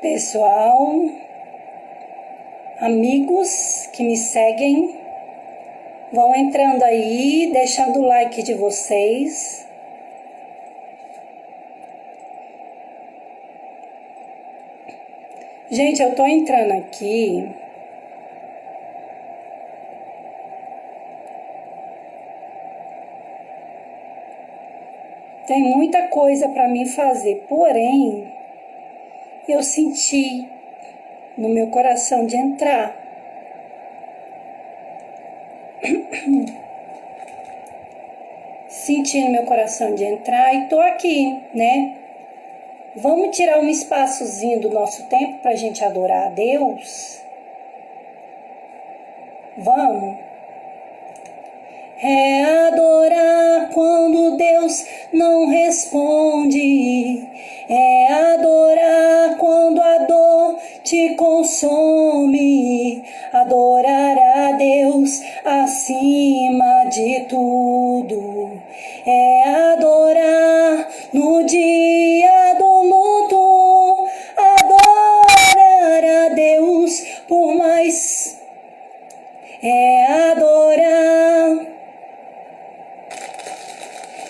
Pessoal, amigos que me seguem, vão entrando aí, deixando o like de vocês. Gente, eu tô entrando aqui. Tem muita coisa para mim fazer, porém, eu senti no meu coração de entrar. Senti no meu coração de entrar e tô aqui, né? Vamos tirar um espaçozinho do nosso tempo pra gente adorar a Deus? Vamos? É adorar quando Deus não responde. É adorar quando a dor te consome. Adorar a Deus acima de tudo. É adorar no dia do luto. Adorar a Deus por mais. É adorar.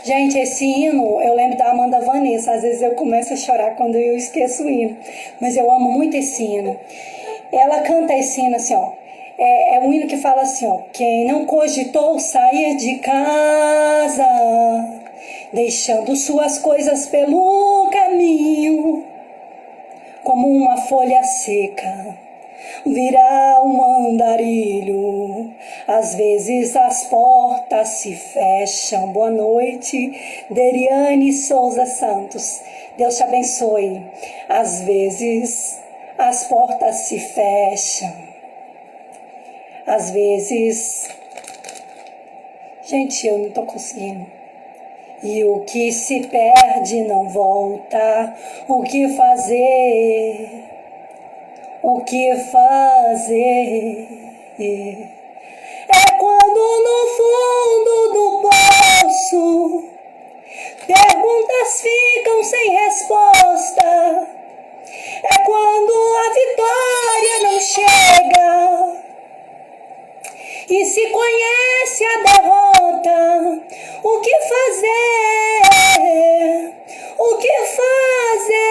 Gente, esse hino, eu lembro da Amanda Vanessa, às vezes eu começo a chorar quando eu esqueço o hino, mas eu amo muito esse hino. Ela canta esse hino assim, ó, é um hino que fala assim, ó, quem não cogitou sair de casa, deixando suas coisas pelo caminho, como uma folha seca, virá um andarilho. Às vezes as portas se fecham. Boa noite, Deriane Souza Santos. Deus te abençoe. Às vezes as portas se fecham. Às vezes... Gente, eu não tô conseguindo. E o que se perde não volta. O que fazer? O que fazer? É quando no fundo do poço perguntas ficam sem resposta. É quando a vitória não chega e se conhece a derrota. O que fazer? O que fazer?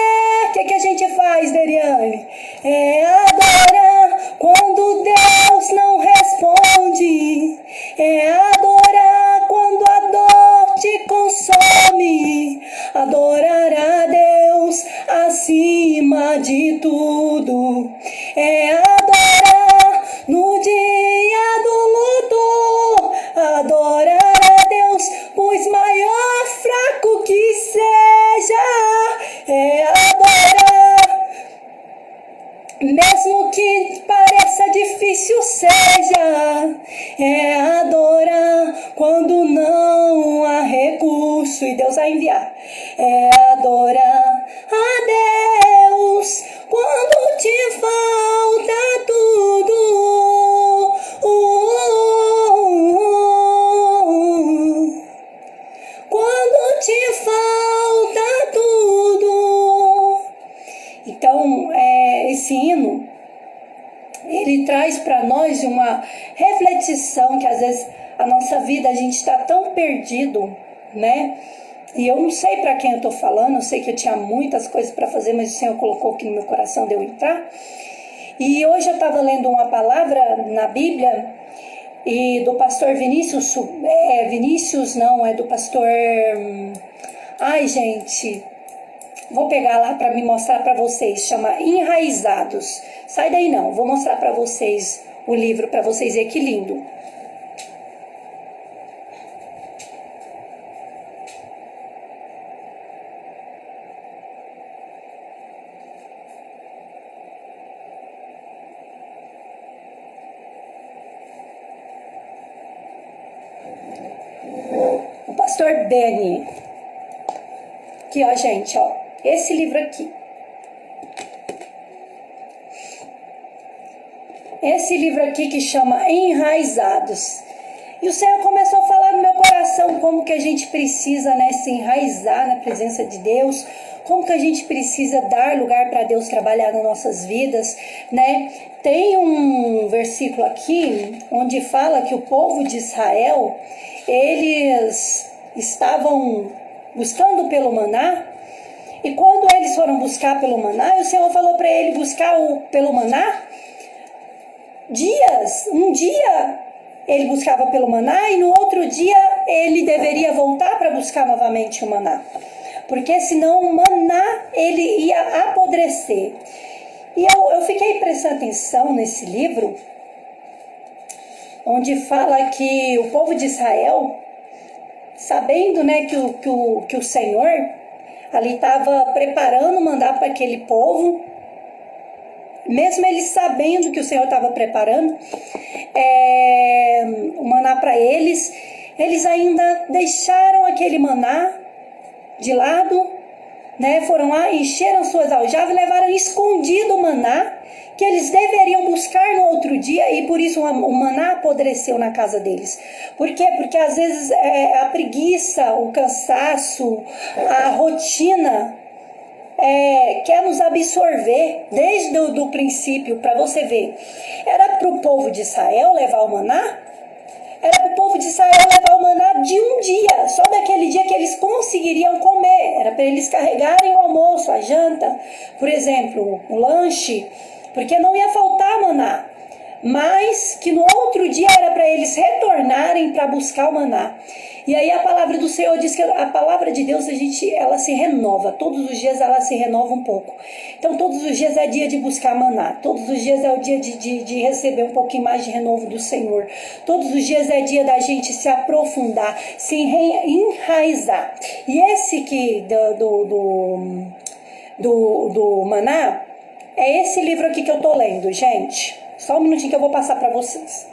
O que a gente faz, Deriane? É adorar quando Deus não responde. É adorar quando a dor te consome. Adorar a Deus acima de tudo. É adorar no dia do luto. Adorar a Deus, pois maior fraco que seja. É adorar, mesmo que pareça difícil seja. É adorar quando não há recurso e Deus vai enviar. É adorar a Deus quando te falta tudo. Quando te falta tudo. Então, esse hino, ele traz para nós uma reflexão que às vezes a nossa vida, a gente está tão perdido, né? E eu não sei para quem eu estou falando, eu sei que eu tinha muitas coisas para fazer, mas o Senhor colocou aqui no meu coração de eu entrar. E hoje eu estava lendo uma palavra na Bíblia, e do pastor Vinícius, Vinícius não, é do pastor... Ai, gente... Vou pegar lá para me mostrar para vocês, chama Enraizados. Sai daí não, vou mostrar para vocês o livro, para vocês verem que lindo. O pastor Benny. Aqui, ó, gente, ó. Esse livro aqui. Esse livro aqui que chama Enraizados. E o Senhor começou a falar no meu coração como que a gente precisa, né, se enraizar na presença de Deus, como que a gente precisa dar lugar para Deus trabalhar nas nossas vidas, né? Tem um versículo aqui onde fala que o povo de Israel, eles estavam buscando pelo maná, e quando eles foram buscar pelo maná, o Senhor falou para ele buscar pelo maná um dia ele buscava pelo maná e no outro dia ele deveria voltar para buscar novamente o maná, porque senão o maná ele ia apodrecer. E eu fiquei prestando atenção nesse livro, onde fala que o povo de Israel, sabendo, né, que o Senhor ali estava preparando mandar para aquele povo, mesmo eles sabendo que o Senhor estava preparando o maná para eles, eles ainda deixaram aquele maná de lado, né? Foram lá, encheram suas aljavas e levaram escondido o maná que eles deveriam buscar no outro dia, e por isso o maná apodreceu na casa deles. Por quê? Porque às vezes a preguiça, o cansaço, a rotina quer nos absorver desde o princípio. Para você ver, era para o povo de Israel levar o maná? Era para o povo de Israel levar o maná de um dia, só daquele dia que eles conseguiriam comer. Era para eles carregarem o almoço, a janta, por exemplo, o lanche, porque não ia faltar maná. Mas que no outro dia era para eles retornarem para buscar o maná. E aí a palavra do Senhor diz que a palavra de Deus, ela se renova. Todos os dias ela se renova um pouco. Então todos os dias é dia de buscar maná. Todos os dias é o dia de receber um pouquinho mais de renovo do Senhor. Todos os dias é dia da gente se aprofundar, se enraizar. E esse aqui do maná, é esse livro aqui que eu tô lendo, gente. Só um minutinho que eu vou passar para vocês.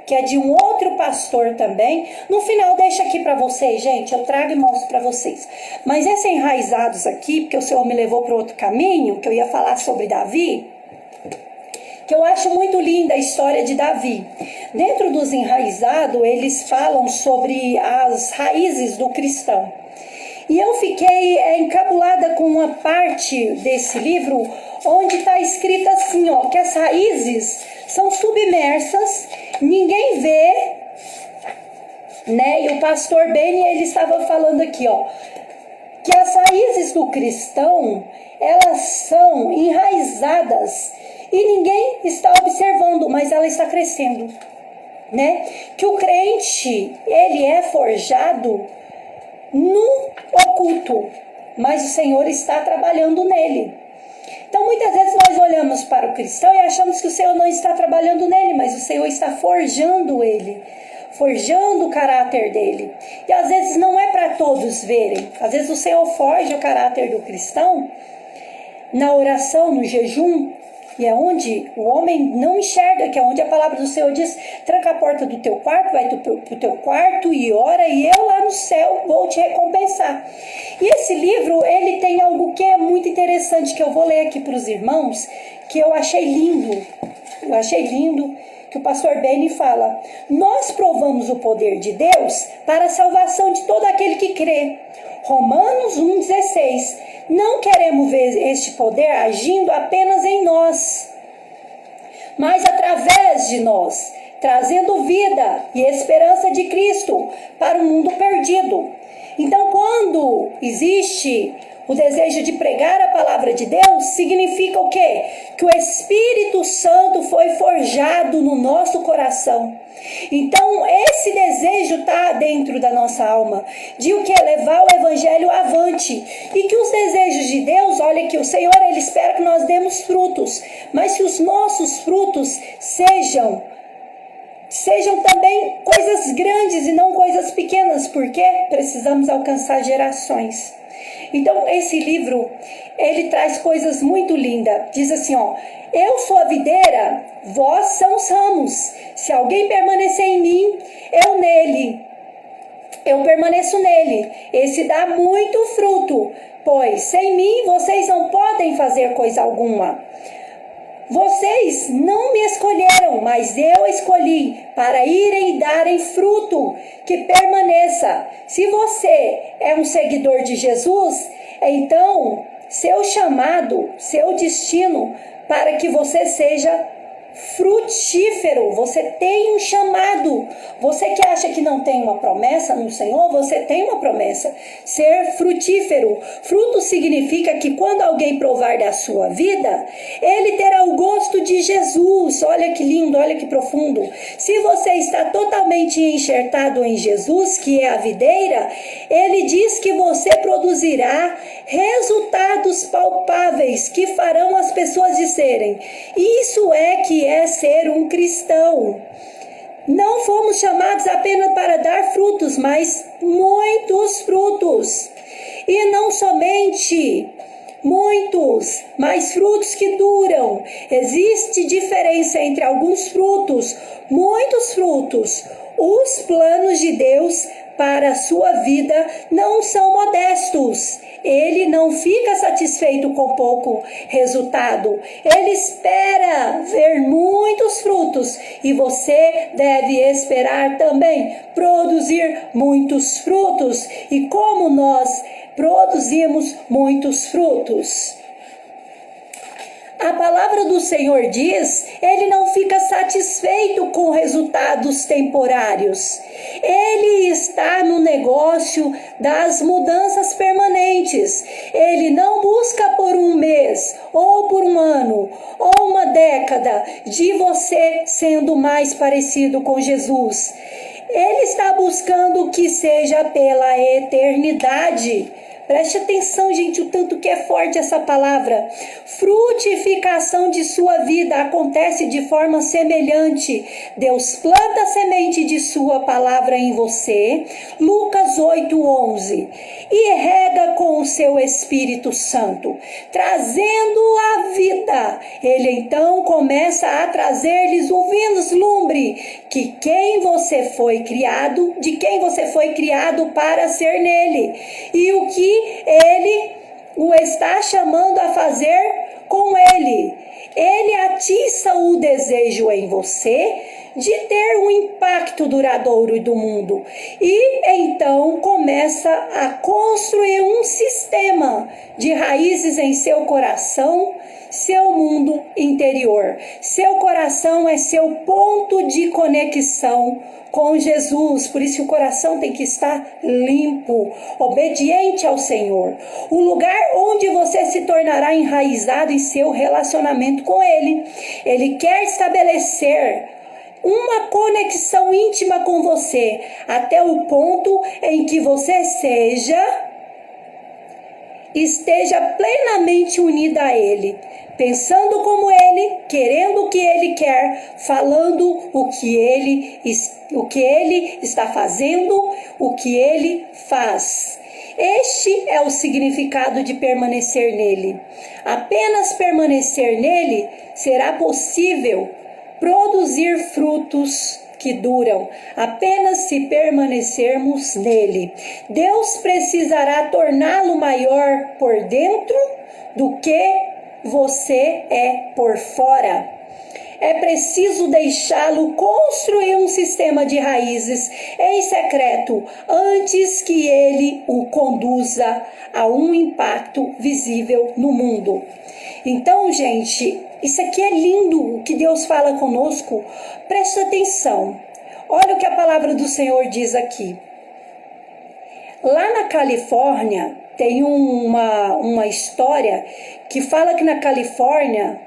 Que é de um outro pastor também. No final deixa aqui para vocês, gente. Eu trago e mostro para vocês. Mas esse Enraizados aqui, porque o Senhor me levou para outro caminho, que eu ia falar sobre Davi, que eu acho muito linda a história de Davi. Dentro dos Enraizados, eles falam sobre as raízes do cristão. E eu fiquei encabulada com uma parte desse livro onde está escrito assim, ó, que as raízes são submersas, ninguém vê, né? E o pastor Benny, ele estava falando aqui, ó, que as raízes do cristão, elas são enraizadas e ninguém está observando, mas ela está crescendo, né? Que o crente, ele é forjado no oculto, mas o Senhor está trabalhando nele. Então muitas vezes nós olhamos para o cristão e achamos que o Senhor não está trabalhando nele, mas o Senhor está forjando ele, forjando o caráter dele. E às vezes não é para todos verem. Às vezes o Senhor forja o caráter do cristão na oração, no jejum, e é onde o homem não enxerga, que é onde a palavra do Senhor diz: tranca a porta do teu quarto, vai para o teu quarto e ora, e eu lá no céu vou te recompensar. E esse livro, ele tem algo que é muito interessante, que eu vou ler aqui para os irmãos, que eu achei lindo. Eu achei lindo, que o pastor Benny fala: nós provamos o poder de Deus para a salvação de todo aquele que crê. Romanos 1,16. Não queremos ver este poder agindo apenas em nós, mas através de nós, trazendo vida e esperança de Cristo para o mundo perdido. Então, quando existe o desejo de pregar a palavra de Deus, significa o quê? Que o Espírito Santo foi forjado no nosso coração. Então, esse desejo está dentro da nossa alma, de o que? Levar o Evangelho avante. E que os desejos de Deus, olha que o Senhor, Ele espera que nós demos frutos, mas que os nossos frutos sejam também coisas grandes e não coisas pequenas, porque precisamos alcançar gerações. Então, esse livro, ele traz coisas muito lindas. Diz assim, ó: eu sou a videira, vós são os ramos. Se alguém permanecer em mim, eu permaneço nele. Esse dá muito fruto, pois sem mim vocês não podem fazer coisa alguma. Vocês não me escolheram, mas eu escolhi para irem e darem fruto que permaneça. Se você é um seguidor de Jesus, Então, seu chamado, seu destino para que você seja frutífero, você tem um chamado. Você que acha que não tem uma promessa no Senhor, você tem uma promessa. Ser frutífero. Fruto significa que quando alguém provar da sua vida, ele terá o gosto de Jesus. Olha que lindo, olha que profundo. Se você está totalmente enxertado em Jesus, que é a videira, ele diz que você produzirá resultados palpáveis que farão as pessoas dizerem: isso é que é ser um cristão. Não fomos chamados apenas para dar frutos, mas muitos frutos. E não somente muitos, mas frutos que duram. Existe diferença entre alguns frutos, muitos frutos. Os planos de Deus para a sua vida não são modestos. Ele não fica satisfeito com pouco resultado. Ele espera ver muitos frutos e você deve esperar também produzir muitos frutos. E como nós produzimos muitos frutos? A palavra do Senhor diz, ele não fica satisfeito com resultados temporários. Ele está no negócio das mudanças permanentes. Ele não busca por um mês, ou por um ano, ou uma década de você sendo mais parecido com Jesus. Ele está buscando que seja pela eternidade. Preste atenção, gente, o tanto que é forte essa palavra. Frutificação de sua vida acontece de forma semelhante. Deus planta a semente de sua palavra em você, Lucas 8:11, e rega com o seu Espírito Santo, trazendo a vida. Ele então começa a trazer-lhes o vislumbre que quem você foi criado, de quem você foi criado para ser nele, e o que ele o está chamando a fazer com ele. Ele atiça o desejo em você de ter um impacto duradouro do mundo e então começa a construir um sistema de raízes em seu coração, seu mundo interior. Seu coração é seu ponto de conexão com Jesus, por isso o coração tem que estar limpo, obediente ao Senhor. O lugar onde você se tornará enraizado em seu relacionamento com Ele. Ele quer estabelecer uma conexão íntima com você, até o ponto em que você esteja plenamente unida a Ele, pensando como Ele, querendo o que Ele quer, falando o que Ele está fazendo, o que Ele faz. Este é o significado de permanecer nele. Apenas permanecer nele será possível produzir frutos que duram, apenas se permanecermos nele. Deus precisará torná-lo maior por dentro do que você é por fora. É preciso deixá-lo construir um sistema de raízes em secreto antes que ele o conduza a um impacto visível no mundo. Então, gente, isso aqui é lindo, o que Deus fala conosco. Presta atenção. Olha o que a palavra do Senhor diz aqui. Lá na Califórnia, tem uma história que fala que na Califórnia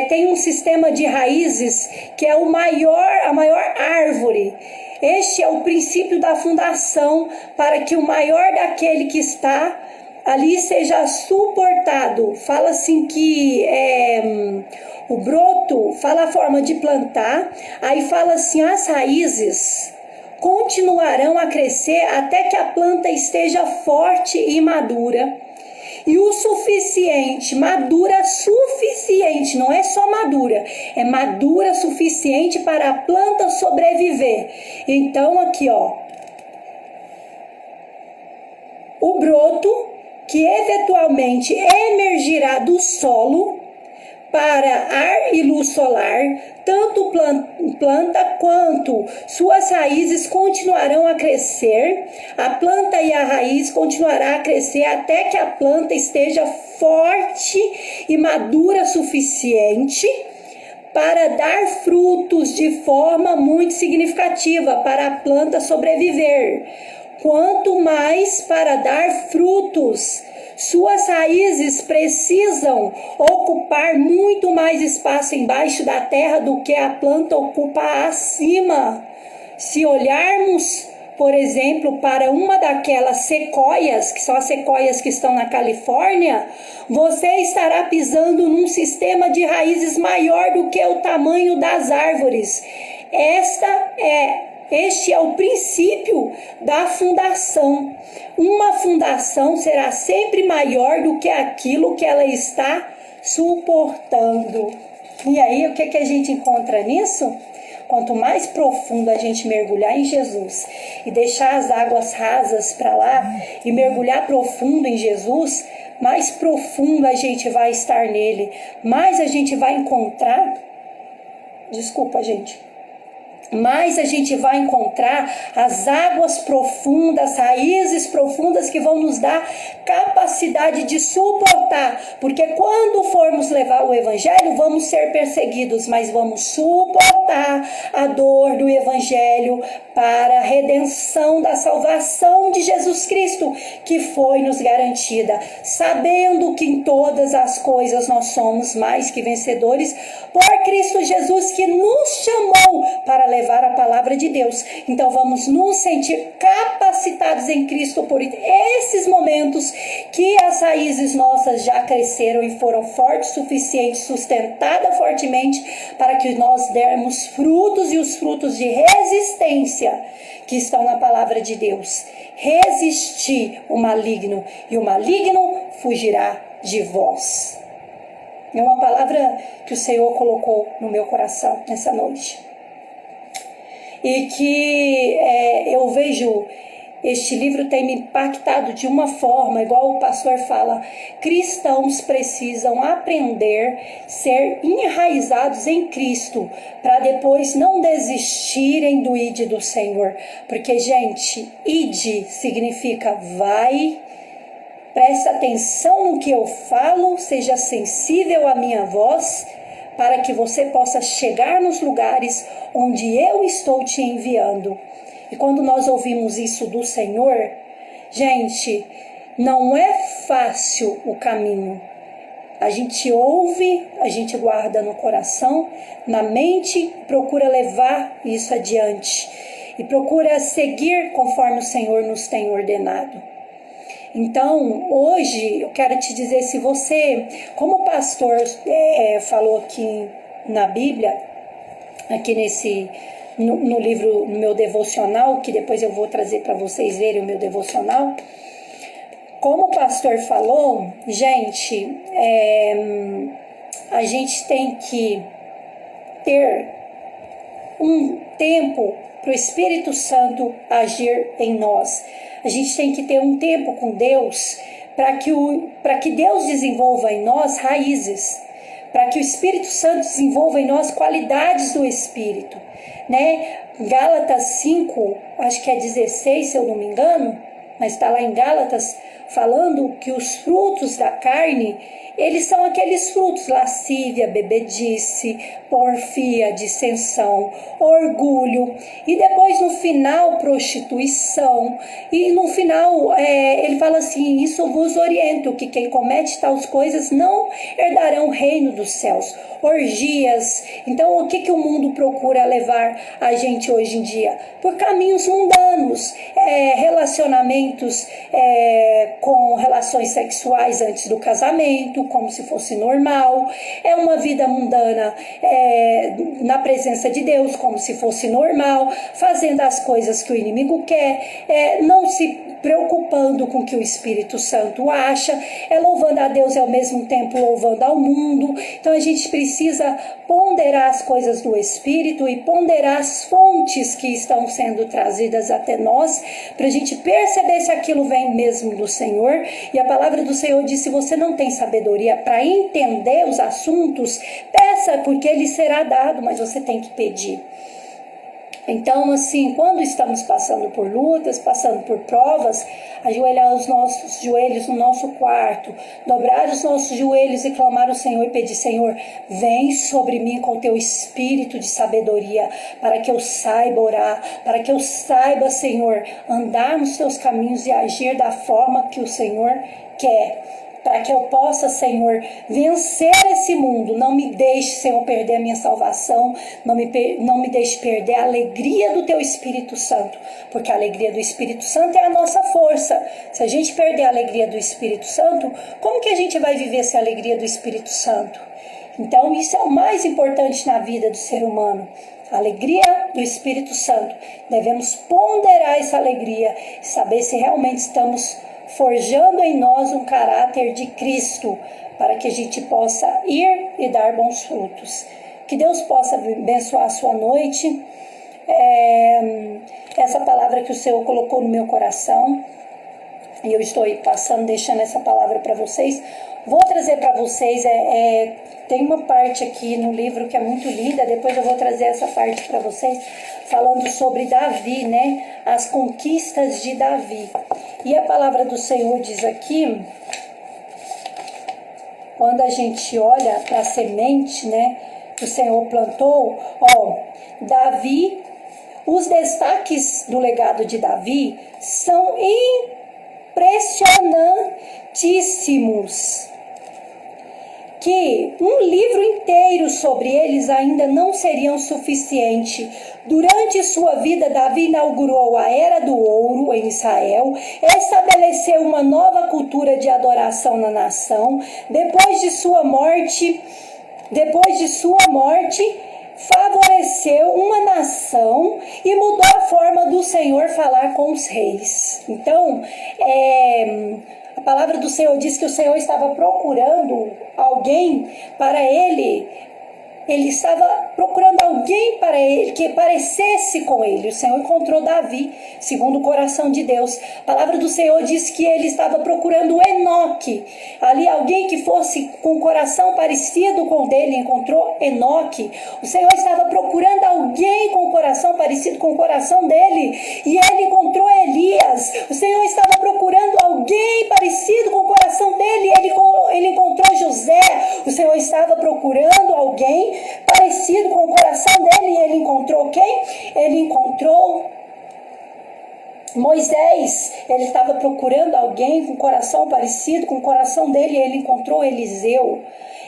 tem um sistema de raízes que é a maior árvore. Este é o princípio da fundação para que o maior daquele que está ali seja suportado. Fala assim que o broto, fala a forma de plantar, aí fala assim, as raízes continuarão a crescer até que a planta esteja forte e madura. E o suficiente, madura suficiente, não é só madura, é madura suficiente para a planta sobreviver. Então aqui ó, o broto que eventualmente emergirá do solo para ar e luz solar, tanto planta quanto suas raízes continuarão a crescer. A planta e a raiz continuará a crescer até que a planta esteja forte e madura suficiente para dar frutos de forma muito significativa para a planta sobreviver. Quanto mais para dar frutos, suas raízes precisam ocupar muito mais espaço embaixo da terra do que a planta ocupa acima. Se olharmos, por exemplo, para uma daquelas sequoias, que são as sequoias que estão na Califórnia, você estará pisando num sistema de raízes maior do que o tamanho das árvores. Este é o princípio da fundação. Uma fundação será sempre maior do que aquilo que ela está suportando. E aí, o que a gente encontra nisso? Quanto mais profundo a gente mergulhar em Jesus e deixar as águas rasas para lá e mergulhar profundo em Jesus, mais profundo a gente vai estar nele, mais a gente vai encontrar. Desculpa, gente. Mais a gente vai encontrar as águas profundas, raízes profundas que vão nos dar capacidade de suportar, porque quando formos levar o evangelho, vamos ser perseguidos, mas vamos suportar a dor do evangelho para a redenção da salvação de Jesus Cristo, que foi nos garantida, sabendo que em todas as coisas nós somos mais que vencedores por Cristo Jesus, que nos chamou para levar a palavra de Deus. Então vamos nos sentir capacitados em Cristo por esses momentos que as raízes nossas já cresceram e foram fortes o suficiente, sustentadas fortemente, para que nós dermos frutos, e os frutos de resistência que estão na palavra de Deus. Resistir o maligno, e o maligno fugirá de vós. É uma palavra que o Senhor colocou no meu coração nessa noite. E que eu vejo, este livro tem me impactado de uma forma, igual o pastor fala, cristãos precisam aprender a ser enraizados em Cristo, para depois não desistirem do ide do Senhor. Porque, gente, ide significa vai. Presta atenção no que eu falo, seja sensível à minha voz, para que você possa chegar nos lugares onde eu estou te enviando. E quando nós ouvimos isso do Senhor, gente, não é fácil o caminho. A gente ouve, a gente guarda no coração, na mente, procura levar isso adiante. E procura seguir conforme o Senhor nos tem ordenado. Então, hoje, eu quero te dizer, se você, como o pastor falou aqui na Bíblia, aqui no livro, no meu devocional, que depois eu vou trazer para vocês verem o meu devocional, como o pastor falou, gente, a gente tem que ter um tempo para o Espírito Santo agir em nós. A gente tem que ter um tempo com Deus para que Deus desenvolva em nós raízes, para que o Espírito Santo desenvolva em nós qualidades do Espírito, né? Gálatas 5, acho que é 16, se eu não me engano, mas está lá em Gálatas, falando que os frutos da carne, eles são aqueles frutos: lascívia, bebedice, porfia, dissensão, orgulho, e depois no final prostituição, e no final ele fala assim: isso vos oriento, que quem comete tais coisas não herdarão o reino dos céus. Orgias. Então o que o mundo procura levar a gente hoje em dia? Por caminhos mundanos, relacionamentos com relações sexuais antes do casamento, como se fosse normal, uma vida mundana na presença de Deus, como se fosse normal, fazendo as coisas que o inimigo quer, não se preocupando com o que o Espírito Santo acha, louvando a Deus e ao mesmo tempo louvando ao mundo. Então a gente precisa ponderar as coisas do Espírito e ponderar as fontes que estão sendo trazidas até nós, para a gente perceber se aquilo vem mesmo do Senhor. E a palavra do Senhor diz: se você não tem sabedoria para entender os assuntos, peça, porque ele será dado, mas você tem que pedir. Então, assim, quando estamos passando por lutas, passando por provas, ajoelhar os nossos joelhos no nosso quarto, dobrar os nossos joelhos e clamar ao Senhor e pedir: Senhor, vem sobre mim com o teu espírito de sabedoria, para que eu saiba orar, para que eu saiba, Senhor, andar nos teus caminhos e agir da forma que o Senhor quer. Para que eu possa, Senhor, vencer esse mundo. Não me deixe, Senhor, perder a minha salvação. Não me deixe perder a alegria do teu Espírito Santo. Porque a alegria do Espírito Santo é a nossa força. Se a gente perder a alegria do Espírito Santo, como que a gente vai viver sem a alegria do Espírito Santo? Então, isso é o mais importante na vida do ser humano. A alegria do Espírito Santo. Devemos ponderar essa alegria e saber se realmente estamos forjando em nós um caráter de Cristo, para que a gente possa ir e dar bons frutos. Que Deus possa abençoar a sua noite. Essa palavra que o Senhor colocou no meu coração, e eu estou aí passando, deixando essa palavra para vocês. Vou trazer para vocês, tem uma parte aqui no livro que é muito linda, depois eu vou trazer essa parte para vocês, falando sobre Davi, né? As conquistas de Davi. E a palavra do Senhor diz aqui, quando a gente olha para a semente, né, que o Senhor plantou, Davi, os destaques do legado de Davi são impressionantíssimos, que um livro inteiro sobre eles ainda não seriam suficiente. Durante sua vida, Davi inaugurou a Era do Ouro em Israel, estabeleceu uma nova cultura de adoração na nação. Depois de sua morte, favoreceu uma nação e mudou a forma do Senhor falar com os reis. Então, a palavra do Senhor diz que o Senhor estava procurando alguém para ele. Ele estava procurando alguém para ele que parecesse com ele. O Senhor encontrou Davi, segundo o coração de Deus. A palavra do Senhor diz que ele estava procurando Enoque. Ali alguém que fosse com o coração parecido com o dele, encontrou Enoque. O Senhor estava procurando alguém com o coração parecido com o coração dele, e ele encontrou Elias. O Senhor estava procurando alguém parecido com o coração dele, ele encontrou José. O Senhor estava procurando alguém parecido com o coração dele, e ele encontrou quem? Ele encontrou Moisés. Ele estava procurando alguém com o coração parecido com o coração dele, e ele encontrou Eliseu.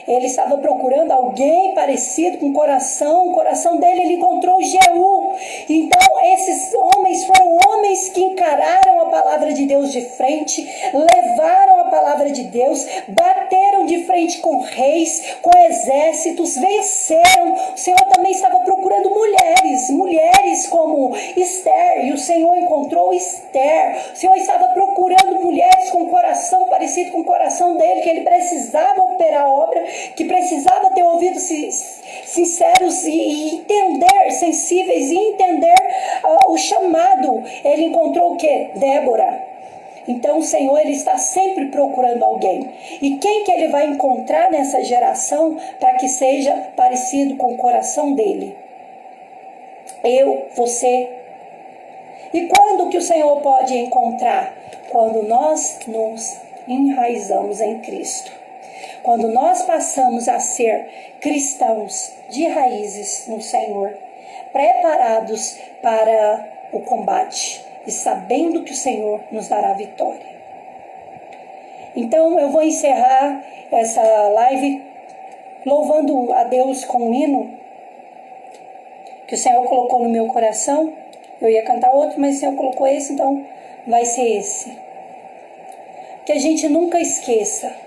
Ele estava procurando alguém parecido com o coração dele, ele encontrou Jeú. Então, esses homens foram homens que encararam a palavra de Deus de frente, levaram a palavra de Deus, bateram de frente com reis, com exércitos, venceram. O Senhor também estava procurando mulheres como Esther, e o Senhor encontrou Esther. O Senhor estava procurando mulheres com coração parecido com o coração dele, que ele precisava operar a obra, que precisava ter ouvidos sinceros e entender, sensíveis, e entender o chamado. Ele encontrou o quê? Débora. Então o Senhor, ele está sempre procurando alguém. E quem que ele vai encontrar nessa geração para que seja parecido com o coração dele? Eu, você. E quando que o Senhor pode encontrar? Quando nós nos enraizamos em Cristo. Quando nós passamos a ser cristãos de raízes no Senhor, preparados para o combate e sabendo que o Senhor nos dará vitória. Então eu vou encerrar essa live louvando a Deus com um hino que o Senhor colocou no meu coração. Eu ia cantar outro, mas o Senhor colocou esse, então vai ser esse. Que a gente nunca esqueça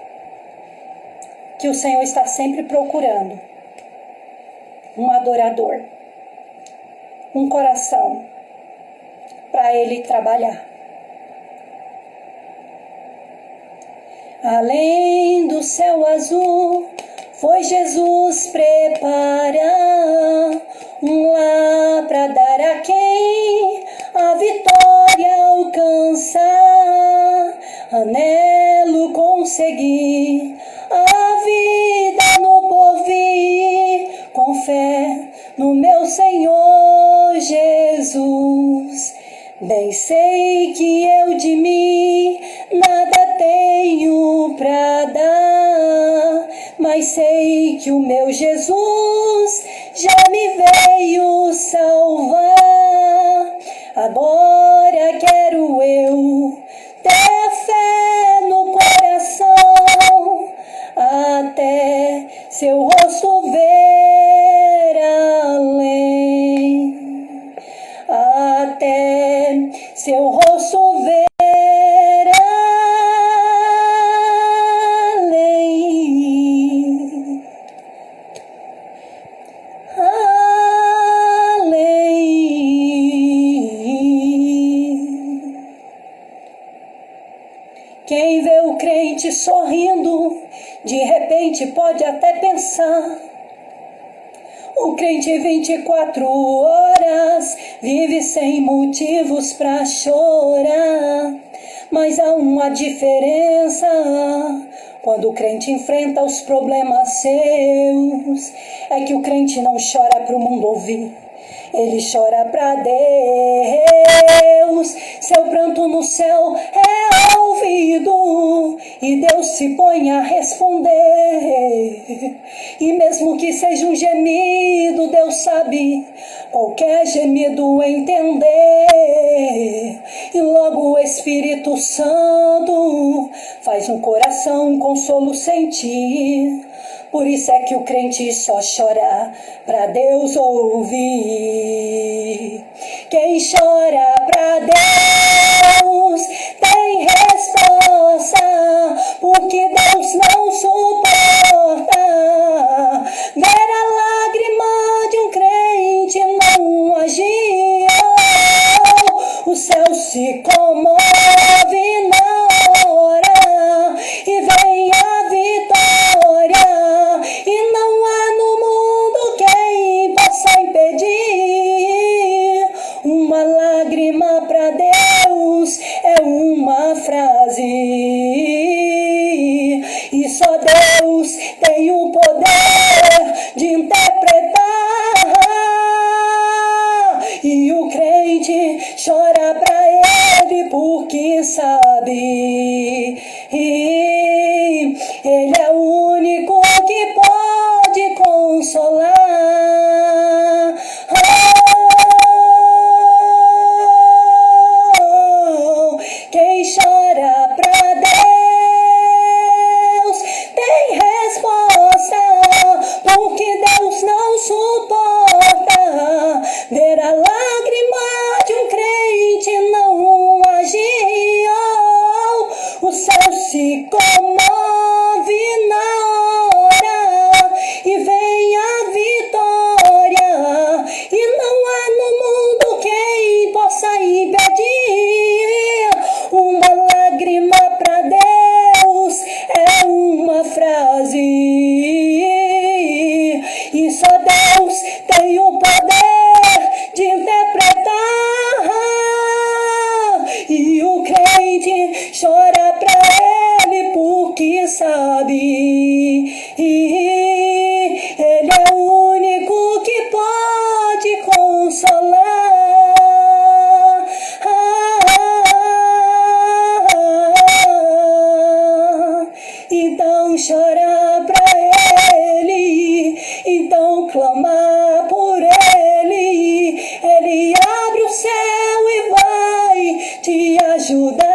que o Senhor está sempre procurando um adorador, um coração para Ele trabalhar. Além do céu azul, foi Jesus preparar um lar para dar a quem a vitória alcançar. Anelo conseguir a vida no porvir, com fé no meu Senhor Jesus. Bem sei que eu de mim nada tenho pra dar, mas sei que o meu Jesus já me veio salvar. Agora quero eu ter fé no coração, até seu rosto ver além, até seu rosto ver além, além. Quem vê o crente sorrindo, de repente pode até pensar: o crente 24 horas vive sem motivos pra chorar. Mas há uma diferença quando o crente enfrenta os problemas seus. É que o crente não chora pro mundo ouvir, ele chora pra Deus. Seu pranto no céu é ouvido e Deus se põe a responder. E mesmo que seja um gemido, Deus sabe qualquer gemido entender. E logo o Espírito Santo faz no coração um consolo sentir. Por isso é que o crente só chora pra Deus ouvir. Quem chora pra Deus tem resposta, porque Deus não suporta ver a lágrima de um crente não agir. O céu se comove na hora e vem a vitória, e não há no mundo quem possa impedir. Uma lágrima para Deus é uma frase, e só Deus tem o poder de interpretar. E o crente chora pra ele porque sabe, e ele é o único que pode consolar. Quem chora pra Deus tem resposta, porque Deus não suporta ver a lágrima de um crente não agir. O céu se comove na hora e vem a vitória, e não há no mundo quem possa impedir. Uma lágrima para Deus é uma frase, e só Deus tem o poder de interpretar. E o crente chora pra ele porque sabe, e ele é o único que pode consolar. Então chora pra ele, então clama por ele. Ele abre o céu e vai te ajudar.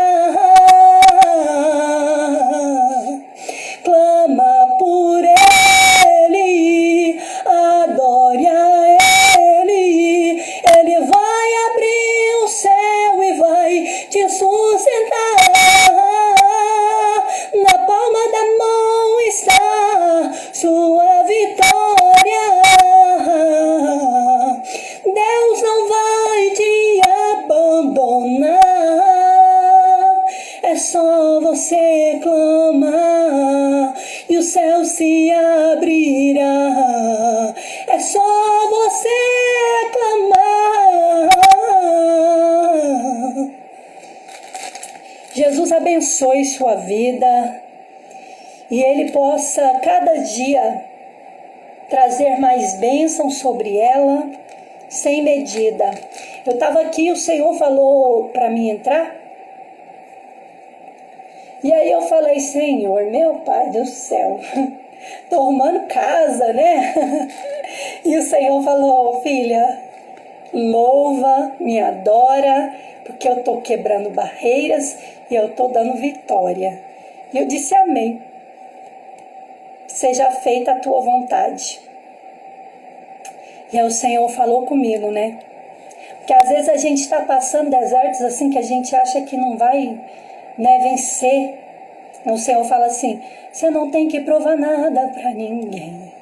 Clama por ele, adore a ele. Ele vai abrir o céu e vai te sustentar. Na palma da mão está sua vitória. Deus não vai te abandonar. É só você clamar e o céu se abrirá. É só você clamar. Jesus abençoe. abençoe sua vida e Ele possa cada dia trazer mais bênçãos sobre ela, sem medida. Eu estava aqui, o Senhor falou para mim entrar, e aí eu falei, Senhor, meu Pai do céu, tô arrumando casa, né? E o Senhor falou, filha, louva, me adora, porque eu tô quebrando barreiras e eu tô dando vitória. E eu disse amém. Seja feita a tua vontade. E aí o Senhor falou comigo, né? Porque às vezes a gente está passando desertos assim que a gente acha que não vai, né, vencer. O Senhor fala assim, você não tem que provar nada para ninguém.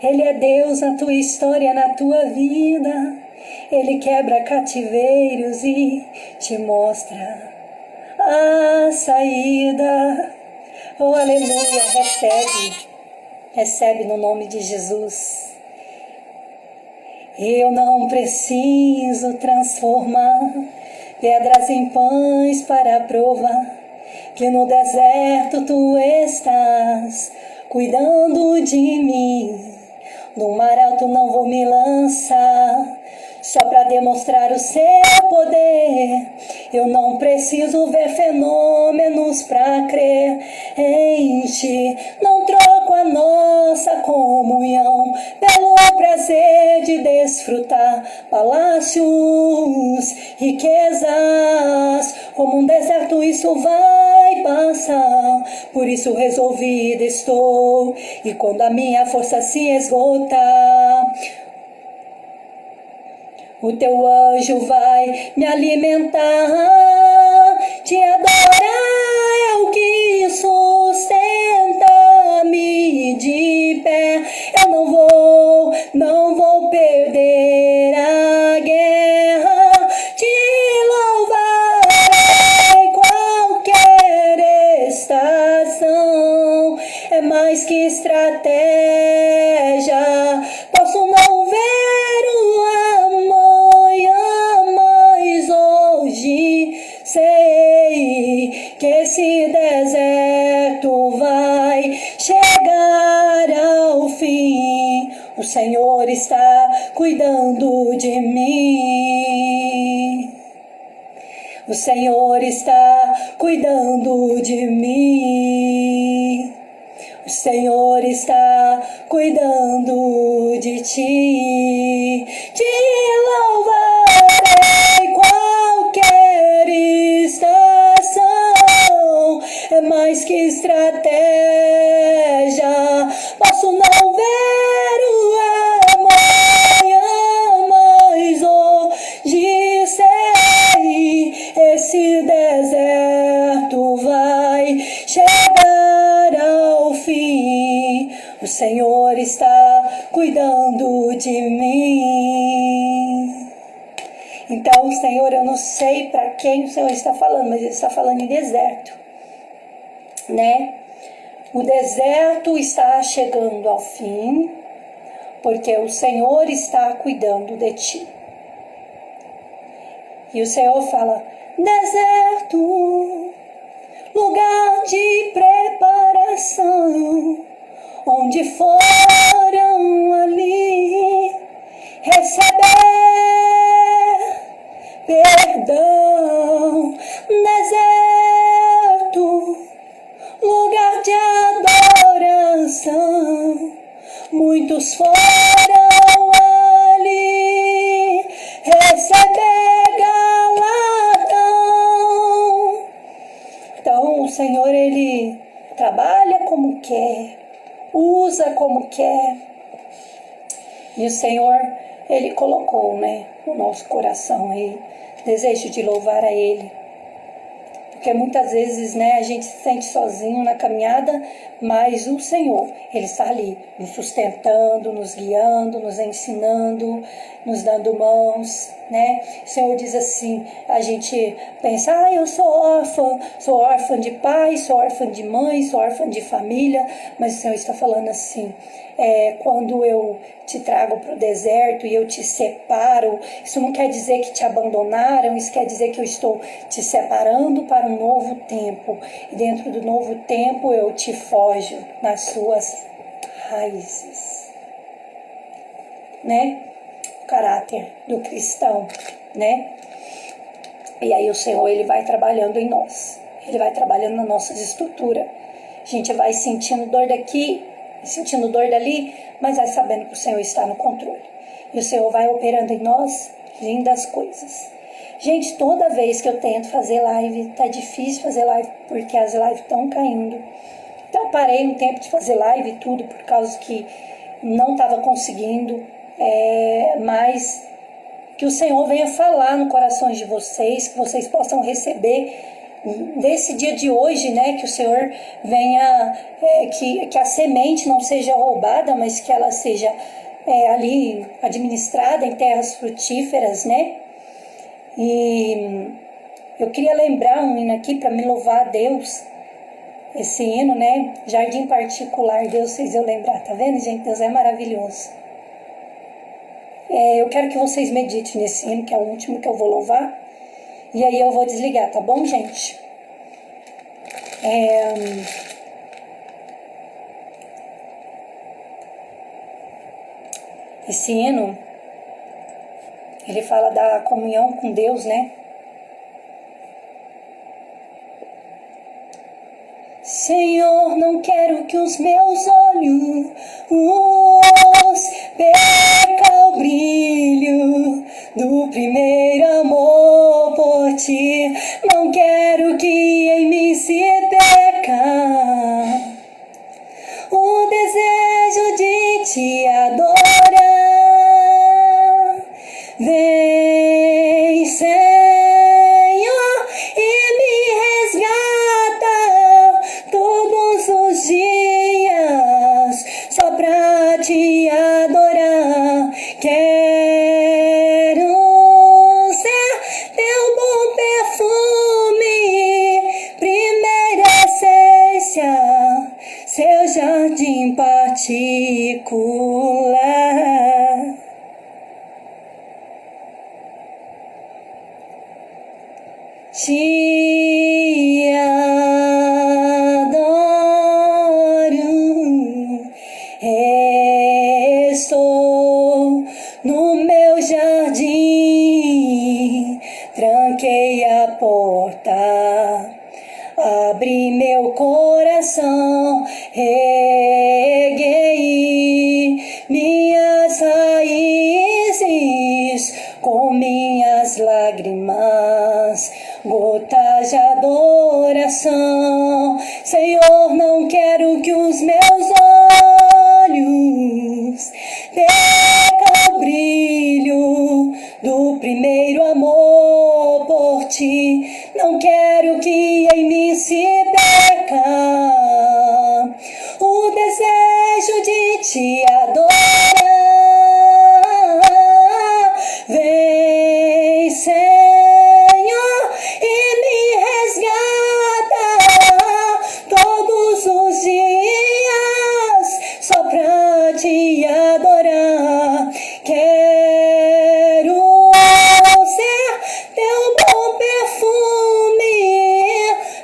Ele é Deus na tua história, na tua vida. Ele quebra cativeiros e te mostra a saída. Oh, aleluia, recebe no nome de Jesus. Eu não preciso transformar pedras em pães para provar que no deserto tu estás cuidando de mim. No mar alto não vou me lançar só para demonstrar o seu poder. Eu não preciso ver fenômenos para crer em ti. Não troco a nossa comunhão pelo prazer de desfrutar palácios, riquezas. Como um deserto isso vai passar, por isso resolvida estou. E quando a minha força se esgotar, o teu anjo vai me alimentar. Te adorar é o que sustenta-me de pé. Eu não vou perder a guerra. Te louvarei em qualquer estação. É mais que estratégia. Posso não ver que esse deserto vai chegar ao fim. O Senhor está cuidando de mim. O Senhor está cuidando de mim. O Senhor está cuidando de ti. Te louvarei em qualquer estação. É mais que estratégia. Posso não ver o amanhã, mas hoje sei. Esse deserto vai chegar ao fim. O Senhor está cuidando de mim. Então, Senhor, eu não sei para quem o Senhor está falando, mas Ele está falando em deserto, né? O deserto está chegando ao fim, porque o Senhor está cuidando de ti. E o Senhor fala, deserto, lugar de preparação, onde foram ali receber perdão. Deserto, lugar de adoração, muitos foram ali receber galardão. Então o Senhor, Ele trabalha como quer, usa como quer. E o Senhor, Ele colocou, né, no nosso coração aí, desejo de louvar a Ele. Porque muitas vezes, né, a gente se sente sozinho na caminhada, mas o Senhor, Ele está ali, nos sustentando, nos guiando, nos ensinando, nos dando mãos, né? O Senhor diz assim, a gente pensa, eu sou órfã de pai, sou órfã de mãe, sou órfã de família, mas o Senhor está falando assim, quando eu te trago para o deserto e eu te separo, isso não quer dizer que te abandonaram, isso quer dizer que eu estou te separando para um novo tempo. E dentro do novo tempo eu te fojo nas suas raízes. Né? O caráter do cristão, né? E aí o Senhor, Ele vai trabalhando em nós. Ele vai trabalhando na nossa estrutura. A gente vai sentindo dor daqui, sentindo dor dali, mas vai sabendo que o Senhor está no controle. E o Senhor vai operando em nós lindas coisas. Gente, toda vez que eu tento fazer live, tá difícil fazer live, porque as lives estão caindo. Então eu parei um tempo de fazer live e tudo, por causa que não estava conseguindo. Mas que o Senhor venha falar no coração de vocês, que vocês possam receber desse dia de hoje, né? Que o Senhor venha, que a semente não seja roubada, mas que ela seja ali administrada em terras frutíferas, né? E eu queria lembrar um hino aqui para me louvar a Deus. Esse hino, né? Jardim particular, Deus fez eu lembrar, tá vendo, gente? Deus é maravilhoso. Eu quero que vocês meditem nesse hino, que é o último que eu vou louvar. E aí eu vou desligar, tá bom, gente? Esse hino, ele fala da comunhão com Deus, né? Senhor, não quero que os meus olhos percam o brilho do primeiro amor por ti. Não quero que em mim se perca o desejo de te adorar. Vem, Senhor, e me resgata todos os dias, só pra te adorar. Quero ser teu bom perfume, primeira essência, seu jardim particular. Te adoro, estou no meu jardim, tranquei a porta, abri meu coração, reguei minhas raízes com minhas lágrimas, gotas de adoração. Senhor, não quero que os meus olhos percam o brilho do primeiro amor por ti. Não quero que em mim se perca o desejo de te adorar. Vem, Senhor, e me resgata todos os dias, só pra te adorar. Quero ser teu bom perfume,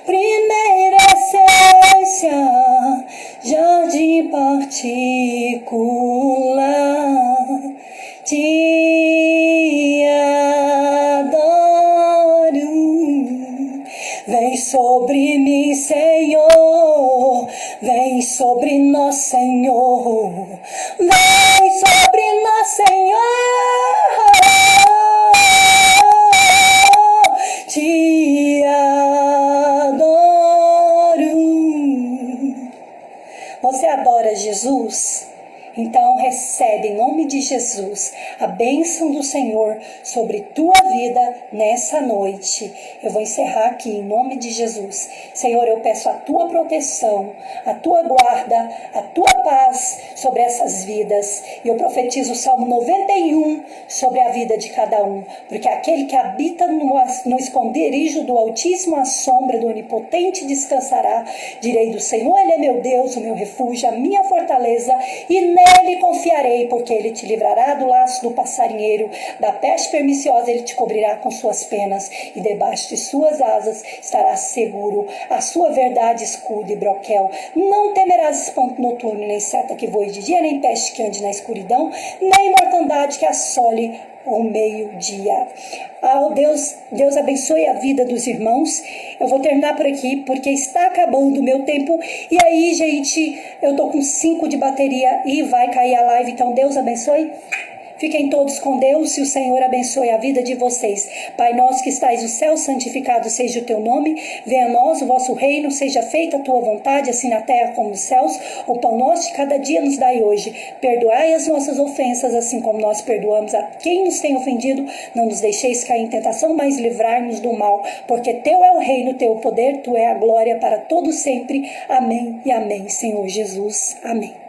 primeira essência, jardim particular. Te adoro. Vem sobre mim, Senhor, vem sobre nós, Senhor, vem sobre nós, Senhor. Te adoro. Você adora Jesus? Então recebe em nome de Jesus a bênção do Senhor sobre tua vida nessa noite. Eu vou encerrar aqui em nome de Jesus. Senhor, eu peço a tua proteção, a tua guarda, a tua paz sobre essas vidas. E eu profetizo o Salmo 91 sobre a vida de cada um. Porque aquele que habita no esconderijo do Altíssimo, à sombra do Onipotente descansará. Direi do Senhor, Ele é meu Deus, o meu refúgio, a minha fortaleza, e nele confiarei, porque ele te livrará do laço do passarinheiro, da peste perniciosa ele te cobrirá com suas penas, e debaixo de suas asas estarás seguro. A sua verdade, escudo e broquel. Não temerás espanto noturno, nem seta que voe de dia, nem peste que ande na escuridão, nem mortandade que assole ao meio-dia. Deus abençoe a vida dos irmãos. Eu vou terminar por aqui, porque está acabando o meu tempo. E aí, gente, eu tô com 5 de bateria e vai cair a live. Então, Deus abençoe. Fiquem todos com Deus e o Senhor abençoe a vida de vocês. Pai nosso que estais no céu, santificado seja o teu nome. Venha a nós o vosso reino, seja feita a tua vontade, assim na terra como nos céus. O pão nosso de cada dia nos dai hoje. Perdoai as nossas ofensas, assim como nós perdoamos a quem nos tem ofendido. Não nos deixeis cair em tentação, mas livrai-nos do mal. Porque teu é o reino, teu o poder, tu é a glória para todo sempre. Amém e amém, Senhor Jesus. Amém.